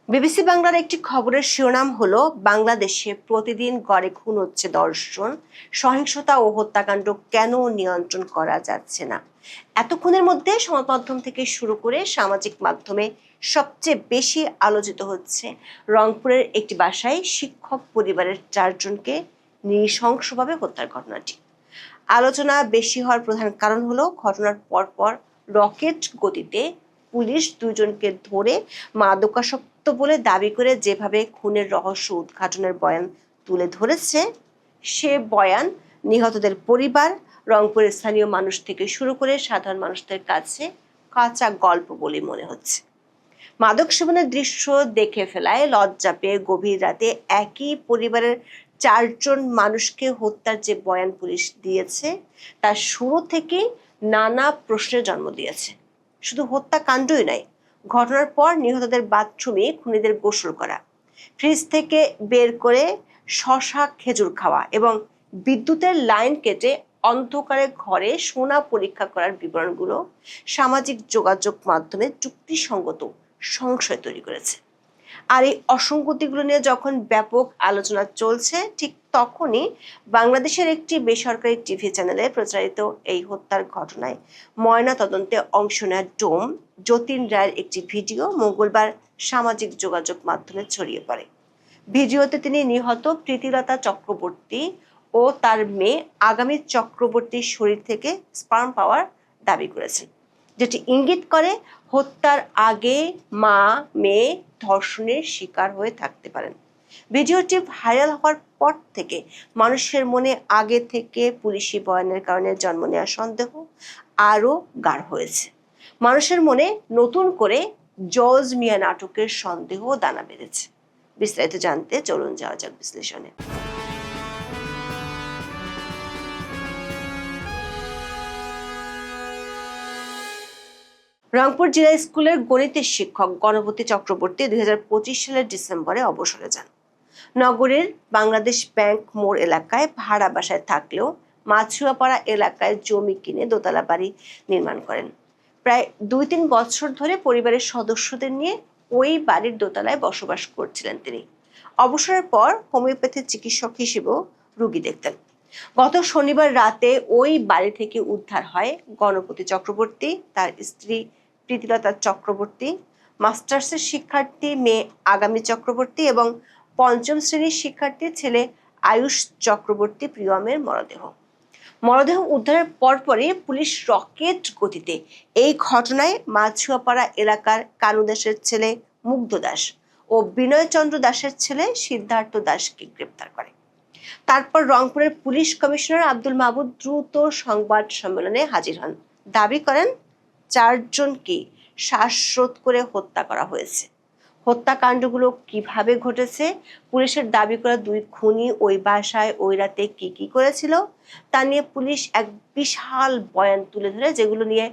BBC বাংলার একটি খবরের শিরোনাম হলো বাংলাদেশে প্রতিদিন গড়ে খুন হচ্ছে 10 জন, সহিংসতা ও হত্যাকাণ্ড কেন নিয়ন্ত্রণ করা যাচ্ছে না। এত খুনের মধ্যে সংবাদ মাধ্যম থেকে শুরু করে সামাজিক মাধ্যমে সবচেয়ে বেশি আলোচিত হচ্ছে রংপুরের একটি বাসায় শিক্ষক পরিবারের 4 জনকে নৃশংসভাবে হত্যার ঘটনাটি। আলোচনা বেশি হওয়ার প্রধান কারণ হলো ঘটনার পরপর রকেট গতিতে পুলিশ 2 জনকে ধরে মাদকাসক্ত বলে দাবি করে যেভাবে খুনের রহস্য উদ্ঘাটনের বয়ান তুলে ধরেছে, সে বয়ান নিহতদের পরিবার, রংপুরের স্থানীয় মানুষ থেকে শুরু করে সাধারণ মানুষদের কাছে কাঁচা গল্প বলে মনে হচ্ছে। মাদক সেবনের দৃশ্য দেখে ফেলায় লজ্জা পেয়ে গভীর রাতে একই পরিবারের 4 জন মানুষকে হত্যার যে বয়ান পুলিশ দিয়েছে, তা শুরু থেকেই নানা প্রশ্নের জন্ম দিয়েছে। শুধু হত্যাকাণ্ডই নয়, ঘটনার পর নিহতদের বাথরুমে খুনিদের গোসল করা, ফ্রিজ থেকে বের করে শশা খেজুর খাওয়া এবং বিদ্যুতের লাইন কেটে অন্ধকারে ঘরে সোনা পরীক্ষা করার বিবরণগুলো সামাজিক যোগাযোগ মাধ্যমে যুক্তিসঙ্গত সংশয় তৈরি করেছে। আর এই অসঙ্গতিগুলো নিয়ে যখন ব্যাপক আলোচনা চলছে, ঠিক তখনই বাংলাদেশের একটি বেসরকারি টিভি চ্যানেলে প্রচারিত এই হত্যার ঘটনায় ময়না তদন্তে অংশ নেওয়া ডোম যতীন রায়ের একটি ভিডিও মঙ্গলবার সামাজিক যোগাযোগ মাধ্যমে ছড়িয়ে পড়ে। ভিডিওতে তিনি নিহত প্রীতিলতা চক্রবর্তী ও তার মেয়ে আগামী চক্রবর্তীর শরীর থেকে স্পার্ম পাওয়ার দাবি করেছেন, যেটি ইঙ্গিত করে হত্যার আগে মা মেয়ে ধর্ষণের শিকার হয়ে থাকতে পারেন। ভিডিওটি ভাইরাল হওয়ার পর থেকে মানুষের মনে আগে থেকে পুলিশি বয়ানের কারণে জন্ম নেওয়া সন্দেহ আরও গাঢ় হয়েছে। মানুষের মনে নতুন করে জজ মিয়া নাটকের সন্দেহ দানা বেঁধেছে। বিস্তারিত জানতে চলুন যাওয়া যাক বিশ্লেষণে। রংপুর জেলা স্কুলের গণিতের শিক্ষক গণপতি চক্রবর্তী 2025 সালের ডিসেম্বরে অবসরে যান। নগরের বাংলাদেশ ব্যাংক মোড় এলাকায় ভাড়া বাসায় থাকলেও মাছুয়াপাড়া এলাকায় জমি কিনে দোতলা বাড়ি নির্মাণ করেন। প্রায় 2-3 বছর ধরে পরিবারের সদস্যদের নিয়ে ওই বাড়ির দোতলায় বসবাস করছিলেন তিনি। অবসরের পর হোমিওপ্যাথি চিকিৎসক হিসেবেও রোগী দেখতেন। গত শনিবার রাতে ওই বাড়ি থেকে উদ্ধার হয় গণপতি চক্রবর্তী, তার স্ত্রী প্রীতিলতা চক্রবর্তী, মাস্টার্সের শিক্ষার্থী মেয়ে আগামী চক্রবর্তী এবং 5ম শ্রেণীর শিক্ষার্থী ছেলে আয়ুষ চক্রবর্তী প্রিয়মের মরদেহ উদ্ধারের পরপরই পুলিশ রকেট গতিতে এই ঘটনায় মাছুয়াপাড়া এলাকার কানু দাসের ছেলে মুগ্ধ দাস ও বিনয় চন্দ্র দাসের ছেলে সিদ্ধার্থ দাসকে গ্রেপ্তার করে। তারপর রংপুরের পুলিশ কমিশনার আব্দুল মাহবুব দ্রুত সংবাদ সম্মেলনে হাজির হন, দাবি করেন 4 জনকে শ্বাসরোধ করে হত্যা করা হয়েছে। হত্যাকাণ্ডগুলো কিভাবে ঘটেছে, পুলিশের দাবি করা 2 খুনি ওই বাসায় ওই রাতে কি কি করেছিল, তা নিয়ে পুলিশ এক বিশাল বয়ান তুলে ধরে, যেগুলো নিয়ে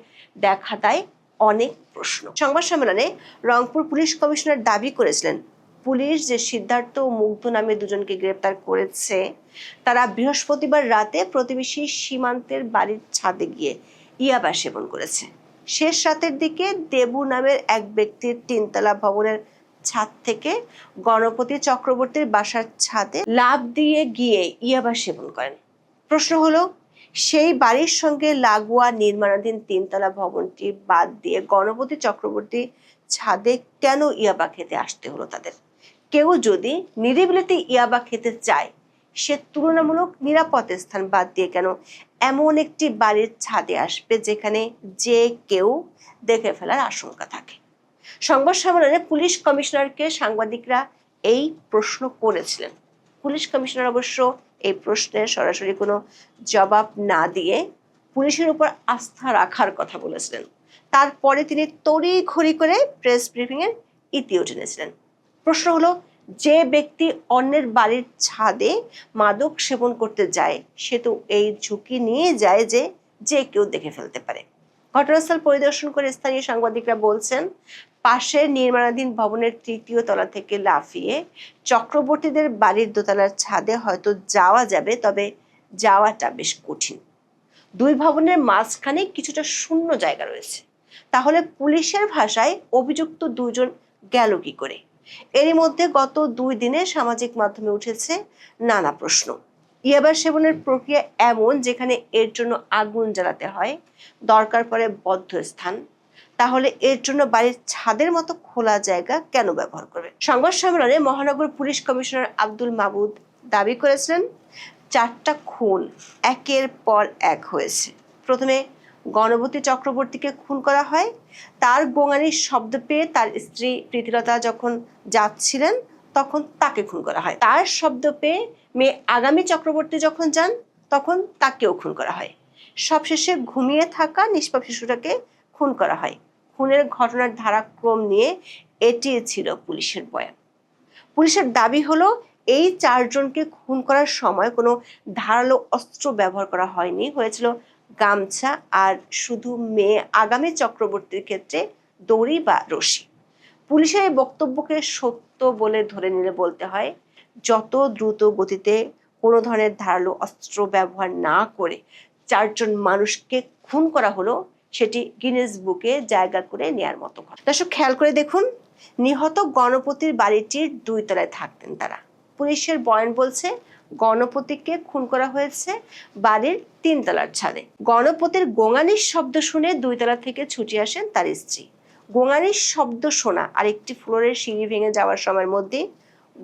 দেখা দেয় অনেক প্রশ্ন। সংবাদ সম্মেলনে রংপুর পুলিশ কমিশনার দাবি করেছিলেন, পুলিশ যে সিদ্ধার্থ ও মুগ্ধ নামে 2 জনকে গ্রেপ্তার করেছে, তারা বৃহস্পতিবার রাতে প্রতিবেশী সীমান্তের বাড়ির ছাদে গিয়ে ইয়াবা সেবন করেছে। শেষ রাতের দিকে দেবু নামের এক ব্যক্তির 3তলা ভবনের ছাদ থেকে গণপতি চক্রবর্তীর বাসার ছাদে লাফ দিয়ে গিয়ে ইয়াবা সেবন করেন। প্রশ্ন হলো, সেই বাড়ির সঙ্গে লাগোয়া নির্মাণাধীন 3তলা ভবনটি বাদ দিয়ে গণপতি চক্রবর্তী ছাদে কেন ইয়াবা খেতে আসতে হলো তাদের? কেউ যদি নিরিবিলিতে ইয়াবা খেতে চায়, সে তুলনামূলক নিরাপদ স্থান বাদ দিয়ে কেন এমন একটি বাড়ির ছাদে আসবে যেখানে যে কেউ দেখে ফেলার আশঙ্কা থাকে? সংবাদ সম্মেলনে পুলিশ কমিশনারকে সাংবাদিকরা এই প্রশ্ন করেছিলেন। পুলিশ কমিশনার অবশ্য এই প্রশ্নের সরাসরি কোনো জবাব না দিয়ে পুলিশের উপর আস্থা রাখার কথা বলেছিলেন। তারপরে তিনি তড়িঘড়ি করে প্রেস ব্রিফিং এর ইতিও টেনেছিলেন। প্রশ্ন হলো, যে ব্যক্তি অন্যের বাড়ির ছাদে মাদক সেবন করতে যায়, সে তো এই ঝুঁকি নিয়ে যায় যে যে কেউ দেখে ফেলতে পারে। ঘটনাস্থল পরিদর্শন করে স্থানীয় সাংবাদিকরা বলছেন, পাশের নির্মাণাধীন ভবনের 3য় তলা থেকে লাফিয়ে চক্রবর্তীদের বাড়ির দোতলার ছাদে হয়তো যাওয়া যাবে, তবে যাওয়াটা বেশ কঠিন। 2 ভবনের মাঝখানে কিছুটা শূন্য জায়গা রয়েছে। তাহলে পুলিশের ভাষায় অভিযুক্ত 2 জন গেল কি করে? এরই মধ্যে গত 2 দিনে সামাজিক মাধ্যমে উঠেছে নানা প্রশ্ন। ইয়াবা সেবনের প্রক্রিয়া এমন যেখানে এর জন্য আগুন জ্বালাতে হয়, দরকার পড়ে বদ্ধ স্থান, তাহলে এর জন্য বাড়ির ছাদের মতো খোলা জায়গা কেন ব্যবহার করবে? সংবাদ সম্মেলনে মহানগর পুলিশ কমিশনার আব্দুল মাবুদ দাবি করেছিলেন, 4টা খুন একের পর এক হয়েছে। প্রথমে গণপতি চক্রবর্তীকে খুন করা হয়। তার গোঙানির শব্দ পেয়ে তার স্ত্রী প্রীতিলতা যখন যাচ্ছিলেন তখন তাকে খুন করা হয়। তার শব্দ পেয়ে মেয়ে আগামী চক্রবর্তী যখন যান তখন তাকেও খুন করা হয়। সবশেষে ঘুমিয়ে থাকা নিষ্পাপ শিশুটাকে খুন করা হয়। খুনের ঘটনার ধারাক্রম নিয়ে এটি ছিল পুলিশের বয়ান। পুলিশের দাবি হলো, এই 4 জনকে খুন করার সময় কোনো ধারালো অস্ত্র ব্যবহার করা হয়নি, হয়েছিল গামছা আর শুধু মেয়ে আগামী চক্রবর্তীর ক্ষেত্রে দড়ি বা রশি। পুলিশের এই বক্তব্যকে সত্য বলে ধরে নিলে বলতে হয়, যত দ্রুত গতিতে কোনো ধরনের ধারালো অস্ত্র ব্যবহার না করে 4 জন মানুষকে খুন করা হলো, সেটি গিনেস বুকে জায়গা করে নেয়ার মতো কথা। দর্শক, খেয়াল করে দেখুন, নিহত গণপতির বাড়িটির 2 তলায় থাকতেন তারা। পুলিশের বয়ান বলছে, গণপতিকে খুন করা হয়েছে বাড়ির 3 তলার ছাদে। গণপতির গোঙানির শব্দ শুনে 2 তলা থেকে ছুটে আসেন তার স্ত্রী। গোঙানির শব্দ শোনা আর একটি ফ্লোরের সিঁড়ি ভেঙে যাওয়ার সময়ের মধ্যে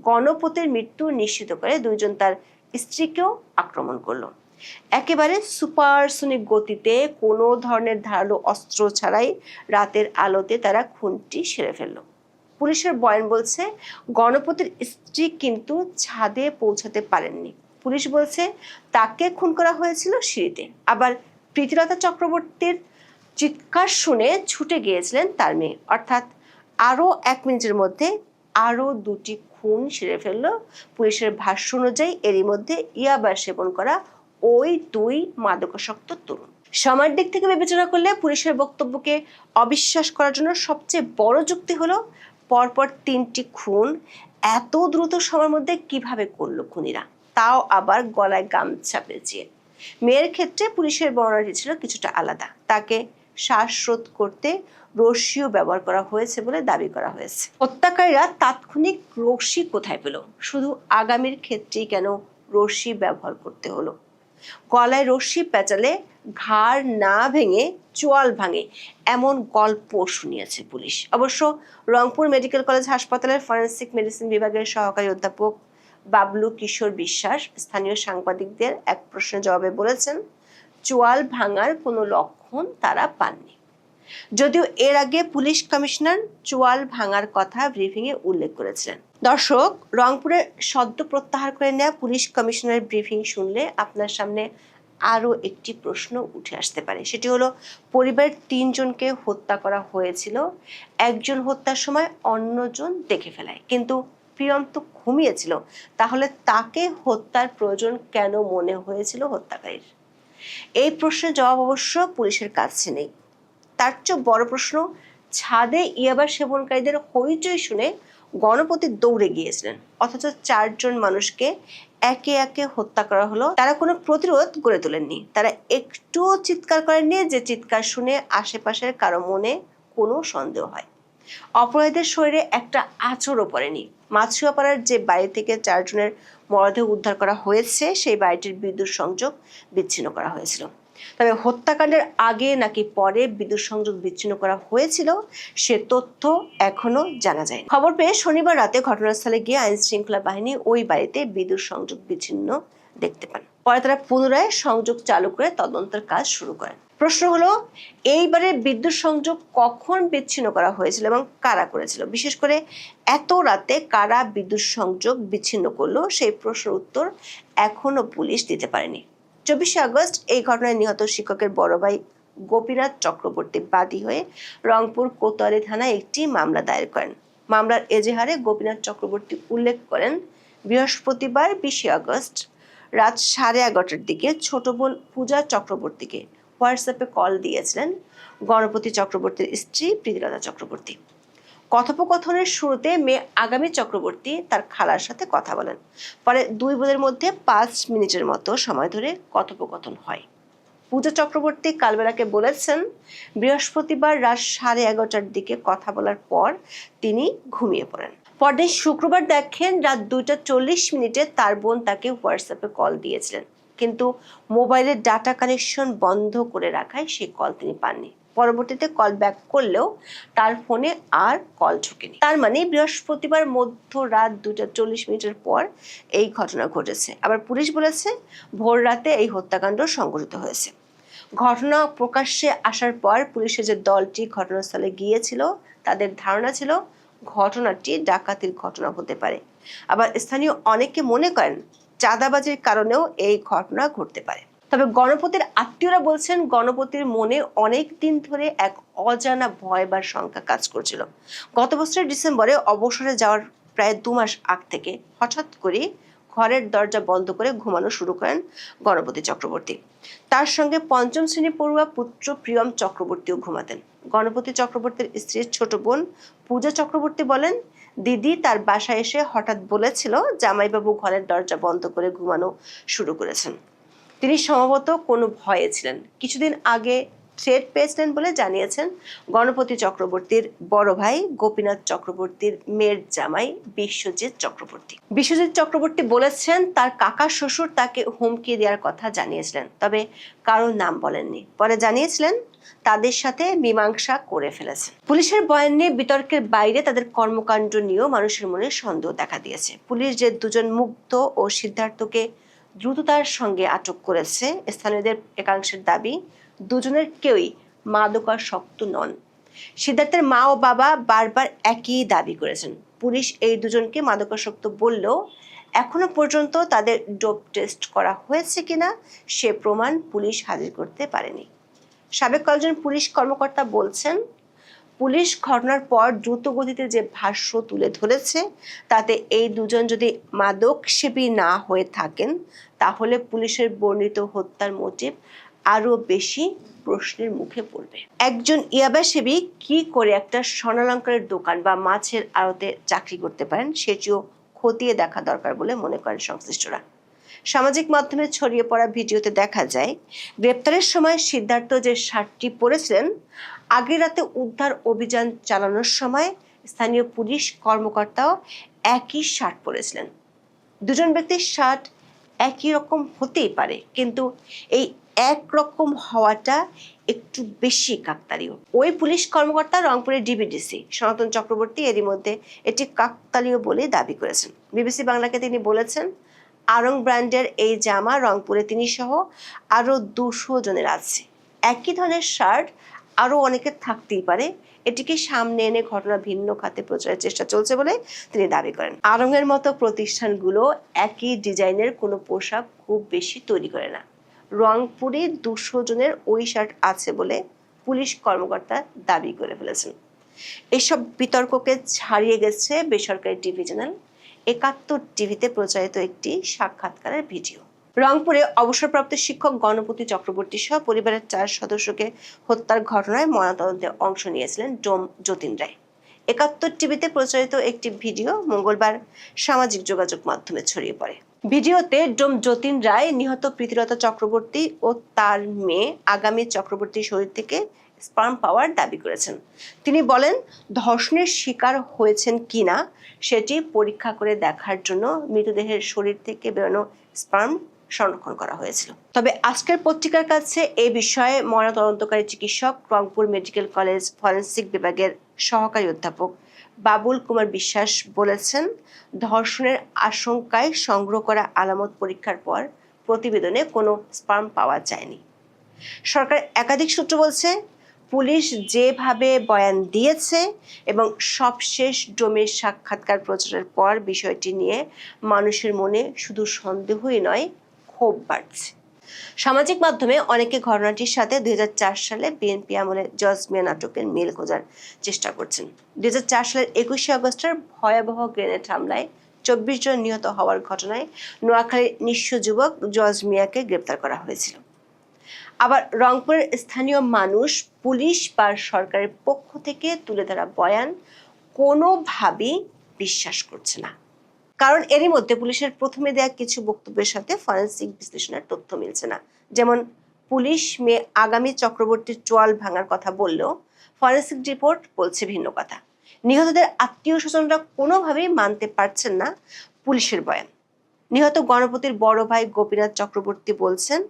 গণপতির মৃত্যু নিশ্চিত করে 2 জন তার স্ত্রীকেও আক্রমণ করলো। একেবারে সুপারসনিক গতিতে কোনো ধরনের ধারালো অস্ত্র ছাড়াই রাতের আলোতে তারা খুনটি সেরে ফেললো। পুলিশের বয়ান বলছে, গণপতির স্ত্রী কিন্তু ছাদে পৌঁছাতে পারেননি। পুলিশ বলছে, তাকে খুন করা হয়েছিল সিঁড়িতে। আবার প্রীতিলতা চক্রবর্তীর চিৎকার শুনে ছুটে গিয়েছিলেন তার মেয়ে। অর্থাৎ আরো 1 মিনিটের মধ্যে আরো 2টি খুন সেরে ফেলল পুলিশের ভাষ্য অনুযায়ী এরই মধ্যে ইয়াবা সেবন করা ওই 2 মাদকাসক্ত তরুণ। সময়ের দিক থেকে বিবেচনা করলে পুলিশের বক্তব্যকে অবিশ্বাস করার জন্য সবচেয়ে বড় যুক্তি হলো, পরপর 3টি খুন এত দ্রুত সময়ের মধ্যে কিভাবে করলো খুনিরা, তাও আবার গলায় গামছা পেঁচিয়ে। মেয়ের ক্ষেত্রে পুলিশের বর্ণনাটি ছিল কিছুটা আলাদা। তাকে শ্বাসরোধ করতে রশিও ব্যবহার করা হয়েছে বলে দাবি করা হয়েছে। হত্যাকারীরা তাৎক্ষণিক রশি কোথায় পেল? শুধু আগামীর ক্ষেত্রেই কেন রশি ব্যবহার করতে হলো? গলায় রশি পেঁচালে ঘাড় না ভেঙে চোয়াল ভাঙে, এমন গল্প শুনিয়েছে পুলিশ। অবশ্য রংপুর মেডিকেল কলেজ হাসপাতালের ফরেনসিক মেডিসিন বিভাগের সহকারী অধ্যাপক বাবলু কিশোর বিশ্বাস স্থানীয় সাংবাদিকদের এক প্রশ্নের জবাবে বলেছেন, চোয়াল ভাঙার কোনো লক্ষণ তারা পাননি। যদিও এর আগে পুলিশ কমিশনার চোয়াল ভাঙার কথা ব্রিফিংয়ে উল্লেখ করেছিলেন। দর্শক, রংপুরের সদ্য প্রত্যাহার করে নেওয়া পুলিশ কমিশনারের ব্রিফিং শুনলে আপনার সামনে আরো একটি প্রশ্ন উঠে আসতে পারে। সেটি হলো, পরিবারের 3 জনকে হত্যা করা হয়েছিল, একজন হত্যার সময় অন্যজন দেখে ফেলায়, কিন্তু প্রিয়ম তো ঘুমিয়েছিল, তাহলে তাকে হত্যার প্রয়োজন কেন মনে হয়েছিল হত্যাকারীর? এই প্রশ্নের জবাব অবশ্য পুলিশের কাছে নেই। তার চেয়ে বড় প্রশ্ন, ছাদে ইয়াবা সেবনকারীদের হইচই শুনে গণপতি দৌড়ে গিয়েছিলেন, অথচ 4 জন মানুষকে একে একে হত্যা করা হলো। তারা কোনো প্রতিরোধ গড়ে তোলেননি, তারা একটুও চিৎকার করেননি যে চিৎকার শুনে আশেপাশের কারো মনে কোনো সন্দেহ হয়। অপরাধীদের শরীরে একটা আঁচড়ও পড়েনি। মাছুয়াপাড়ার যে বাড়ি থেকে 4 জনের মরদেহ উদ্ধার করা হয়েছে, সেই বাড়িটির বিদ্যুৎ সংযোগ বিচ্ছিন্ন করা হয়েছিল। তবে হত্যাকাণ্ডের আগে নাকি পরে বিদ্যুৎ সংযোগ বিচ্ছিন্ন করা হয়েছিল সে তথ্য এখনো জানা যায়নি। খবর পেয়ে শনিবার রাতে ঘটনাস্থলে গিয়ে আইন শৃঙ্খলা বাহিনী ওই বাড়িতে বিদ্যুৎ সংযোগ বিচ্ছিন্ন দেখতে পান। পরে তারা পুনরায় সংযোগ চালু করে তদন্তের কাজ শুরু করেন। প্রশ্ন হলো, এইবারে বিদ্যুৎ সংযোগ কখন বিচ্ছিন্ন করা হয়েছিল এবং কারা করেছিল? বিশেষ করে এত রাতে কারা বিদ্যুৎ সংযোগ বিচ্ছিন্ন করলো, সেই প্রশ্নের উত্তর এখনো পুলিশ দিতে পারেনি। 24 আগস্ট এই ঘটনায় নিহত শিক্ষকের বড় ভাই গোপীনাথ চক্রবর্তী বাদী হয়ে রংপুর কোতোয়ালি থানায় একটি মামলা দায়ের করেন। মামলার এজাহারে গোপীনাথ চক্রবর্তী উল্লেখ করেন, বৃহস্পতিবার 20 আগস্ট রাত 11:30টার দিকে ছোট বোন পূজা চক্রবর্তীকে হোয়াটসঅ্যাপে কল দিয়েছিলেন গণপতি চক্রবর্তীর স্ত্রী প্রীতিলতা চক্রবর্তী। কথোপকথনের শুরুতে মেয়ে আগামী চক্রবর্তী তার খালার সাথে কথা বলেন। পরে 2 বোনের মধ্যে 5 মিনিটের মতো সময় ধরে কথোপকথন হয়। পূজা চক্রবর্তী কালবেলাকে বলেছেন, বৃহস্পতিবার রাত 11:30টার দিকে কথা বলার পর তিনি ঘুমিয়ে পড়েন। পরদিন শুক্রবার দেখেন রাত 2:40 তার বোন তাকে হোয়াটসঅ্যাপে কল দিয়েছিলেন, কিন্তু মোবাইলের ডাটা কানেকশন বন্ধ করে রাখায় সেই কল তিনি পাননি। পরবর্তীতে কল ব্যাক করলেও তার ফোনে আর কল ঢোকেনি। তার মানে বৃহস্পতিবার মধ্যরাত 2:40 পর এই ঘটনা ঘটেছে। আবার পুলিশ বলেছে ভোর রাতে এই হত্যাকাণ্ড সংঘটিত হয়েছে। ঘটনা প্রকাশ্যে আসার পর পুলিশের যে দলটি ঘটনাস্থলে গিয়েছিল তাদের ধারণা ছিল ঘটনাটি ডাকাতির ঘটনা হতে পারে। আবার স্থানীয় অনেকে মনে করেন চাঁদাবাজির কারণেও এই ঘটনা ঘটতে পারে। তবে গণপতির আত্মীয়রা বলছেন গণপতির মনে অনেক দিন ধরে এক অজানা ভয় বা শঙ্কা কাজ করছিল। গত বছরের ডিসেম্বরে অবসরে যাওয়ার প্রায় 2 মাস আগ থেকে হঠাৎ করে ঘরের দরজা বন্ধ করে ঘুমানো শুরু করেন গণপতি চক্রবর্তী। তার সঙ্গে 5ম শ্রেণী পড়ুয়া পুত্র প্রিয়ম চক্রবর্তীও ঘুমাতেন। গণপতি চক্রবর্তীর স্ত্রীর ছোট বোন পূজা চক্রবর্তী বলেন, দিদি তার বাসায় এসে হঠাৎ বলেছিল জামাইবাবু ঘরের দরজা বন্ধ করে ঘুমানো শুরু করেছেন। তিনি সম্ভবত কোনো ভয়ে ছিলেন। কিছুদিন আগে থ্রেট পেয়েছিলেন বলে জানিয়েছেন গণপতি চক্রবর্তীর বড় ভাই গোপীনাথ চক্রবর্তীর মেয়ের জামাই বিশ্বজিৎ চক্রবর্তী। বিশ্বজিৎ চক্রবর্তী বলেছেন তার কাকা শ্বশুর তাকে হুমকি দেওয়ার কথা জানিয়েছিলেন, তবে কারোর নাম বলেননি। পরে জানিয়েছিলেন তাদের সাথে মীমাংসা করে ফেলেছে। পুলিশের বয়ান নিয়ে বিতর্কের বাইরে তাদের কর্মকাণ্ড নিয়েও মানুষের মনে সন্দেহ দেখা দিয়েছে। পুলিশ যে 2 জন মুগ্ধ ও সিদ্ধার্থকে দ্রুততার সঙ্গে আটক করেছে, স্থানীয়দের একাংশের দাবি 2 জনের কেউই মাদকাসক্ত নন। সিদ্ধার্থের মা ও বাবা বারবার একই দাবি করেছেন। পুলিশ এই 2 জনকে মাদকাসক্ত বললেও এখনো পর্যন্ত তাদের ডোপ টেস্ট করা হয়েছে কিনা সে প্রমাণ পুলিশ হাজির করতে পারেনি। সাবেক কয়েকজন পুলিশ কর্মকর্তা বলছেন, পুলিশ ঘটনার পর দ্রুত গতিতে যে ভাষ্য তুলে ধরেছে তাতে এই 2 জন যদি মাদক সেবী না হয়ে থাকেন তাহলে পুলিশের বর্ণিত হত্যার মোটিভ আরো বেশি প্রশ্নের মুখে পড়বে। একজন ইয়াবা সেবী কি করে একটা স্বর্ণালংকারের দোকান বা মাছের আড়তে চাকরি করতে পারেন সেটিও খতিয়ে দেখা দরকার বলে মনে করেন সংশ্লিষ্টরা। সামাজিক মাধ্যমে ছড়িয়ে পড়া ভিডিওতে দেখা যায় গ্রেপ্তারের সময় সিদ্ধার্থ যে শার্টটি পরেছিলেন আগের রাতে উদ্ধার অভিযান চালানোর সময় স্থানীয় পুলিশ কর্মকর্তাও একই শার্ট পরেছিলেন। 2 জন ব্যক্তির শার্ট একই রকম হতেই পারে, কিন্তু এই একরকম হওয়াটা একটু বেশি কাকতালীয়। ওই পুলিশ কর্মকর্তা রংপুরের ডিবিডিসি সনাতন চক্রবর্তী এরই মধ্যে এটি কাকতালীয় বলে দাবি করেছেন। বিবিসি বাংলাকে তিনি বলেছেন, আরং ব্র্যান্ডের এই জামা রংপুরে তিনি সহ আরো 200 জনের আছে। একই ধরনের শার্ট আরো অনেকের থাকতেই পারে। এটিকে সামনে এনে ঘটনা ভিন্ন খাতে প্রচারের চেষ্টা চলছে বলে তিনি দাবি করেন। আরঙের মতো প্রতিষ্ঠানগুলো একই ডিজাইনের কোনো পোশাক খুব বেশি তৈরি করে না। রংপুরে 200 জনের ওই শার্ট আছে বলে পুলিশ কর্মকর্তা দাবি করে ফেলেছেন। এসব বিতর্ককে ছাড়িয়ে গেছে বেসরকারি টিভি চ্যানেল 71 টিভিতে প্রচারিত একটি সাক্ষাৎকারের ভিডিও। রংপুরে অবসরপ্রাপ্ত শিক্ষক গণপতি চক্রবর্তী সহ পরিবারের 4 সদস্যকে হত্যার ঘটনায় ময়নাতদন্তে অংশ নিয়েছিলেন ডোম যতীন রায়। 71 টিভিতে প্রচারিত একটি ভিডিও মঙ্গলবার সামাজিক যোগাযোগ মাধ্যমে ছড়িয়ে পড়ে। ভিডিওতে ডোম যতীন রায় নিহত প্রীতিলতা চক্রবর্তী ও তার মেয়ে আগামী চক্রবর্তীর শরীর থেকে স্পার্ম পাওয়ার দাবি করেছেন। তিনি বলেন, ধর্ষণের শিকার হয়েছেন কিনা সেটি পরীক্ষা করে দেখার জন্য মৃতদেহের শরীর থেকে বেরোনো স্পার্ম সংরক্ষণ করা হয়েছিল। তবে আজকের পত্রিকার কাছে এই বিষয়ে ময়নাতদন্তকারী চিকিৎসক রংপুর মেডিকেল কলেজ ফরেনসিক বিভাগের সহকারী অধ্যাপক বাবুল কুমার বিশ্বাস বলেছেন, ধর্ষণের আশঙ্কায় সংগ্রহ করা আলামত পরীক্ষার পর প্রতিবেদনে কোনো স্পার্ম পাওয়া যায়নি। সরকার একাধিক সূত্র বলছে, পুলিশ যেভাবে বয়ান দিয়েছে এবং সবশেষ ডোমের সাক্ষাৎকার প্রচারের পর বিষয়টি নিয়ে মানুষের মনে শুধু সন্দেহই নয়, ক্ষোভ বাড়ছে। সামাজিক মাধ্যমে অনেকে ঘটনাটির সাথে 2004 সালে বিএনপি আমলে জজ মিয়া নাটকের মিল খোঁজার চেষ্টা করছেন। 2004 সালের 21শে আগস্টের ভয়াবহ গ্রেনেড হামলায় 24 জন নিহত হওয়ার ঘটনায় নোয়াখালীর নিঃস্ব যুবক জজ মিয়াকে গ্রেপ্তার করা হয়েছিল। আবার রংপুরের স্থানীয় মানুষ পুলিশ বা সরকারের পক্ষ থেকে তুলে ধরা বয়ান কোনোভাবেই বিশ্বাস করছে না। কারণ এরই মধ্যে পুলিশের প্রথমে দেয়া কিছু বক্তব্যের সাথে ফরেনসিক বিশ্লেষণের তথ্য মিলছে না। যেমন পুলিশ আগামী চক্রবর্তীর চোয়াল ভাঙার কথা বললেও ফরেনসিক রিপোর্ট বলছে ভিন্ন কথা। নিহতদের আত্মীয় স্বজনরা কোনোভাবেই মানতে পারছেন না পুলিশের বয়ান। নিহত গণপতির বড় ভাই গোপীনাথ চক্রবর্তী বলছেন,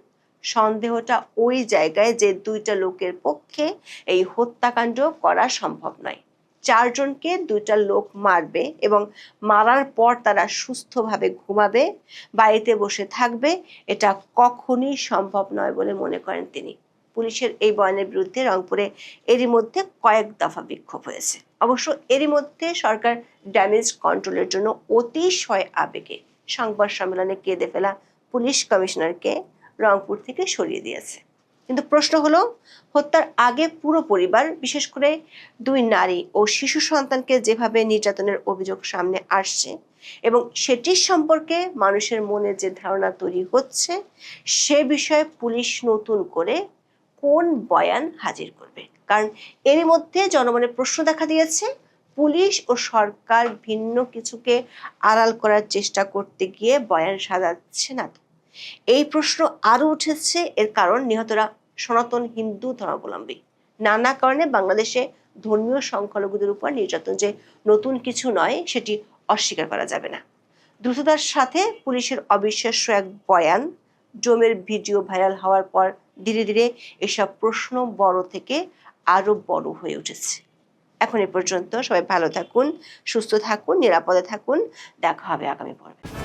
সন্দেহটা ওই জায়গায় যে দুইটা লোকের পক্ষে এই হত্যাকাণ্ড করা সম্ভব নয়। 4 জনকে দুইটা লোক মারবে এবং মারার পর তারা সুস্থভাবে ঘুমাবে, বাড়িতে বসে থাকবে, এটা কখনই সম্ভব নয় বলে মনে করেন তিনি। পুলিশের এই বয়ানের বিরুদ্ধে রংপুরে এরই মধ্যে কয়েক দফা বিক্ষোভ হয়েছে। অবশ্য এরই মধ্যে সরকার ড্যামেজ কন্ট্রোলের জন্য অতিশয় আবেগে সংবাদ সম্মেলনে কেঁদে ফেলা পুলিশ কমিশনারকে রংপুর থেকে সরিয়ে দিয়েছে। কিন্তু প্রশ্ন হলো, হত্যার আগে পুরো পরিবার, বিশেষ করে 2 নারী ও শিশু সন্তানকে যেভাবে নির্যাতনের অভিযোগ সামনে আসছে এবং সেটির সম্পর্কে মানুষের মনে যে ধারণা তৈরি হচ্ছে, সে বিষয়ে পুলিশ নতুন করে কোন বয়ান হাজির করবে? কারণ এরই মধ্যে জনমনে প্রশ্ন দেখা দিয়েছে, পুলিশ ও সরকার ভিন্ন কিছুকে আড়াল করার চেষ্টা করতে গিয়ে বয়ান সাজাচ্ছে না তো? এই প্রশ্ন আরো উঠেছে, এর কারণ নিহতরা সনাতন হিন্দু ধর্মাবলম্বী। নানা কারণে বাংলাদেশে ধর্মীয় সংখ্যালঘুদের উপর নির্যাতন যে নতুন কিছু নয়, সেটি অস্বীকার করা যাবে না। দ্রুততার সাথে পুলিশের অবিশ্বাস্য এক বয়ান, জমের ভিডিও ভাইরাল হওয়ার পর ধীরে ধীরে এসব প্রশ্ন বড় থেকে আরো বড় হয়ে উঠেছে। এখন এ পর্যন্ত। সবাই ভালো থাকুন, সুস্থ থাকুন, নিরাপদে থাকুন। দেখা হবে আগামী পর্বে।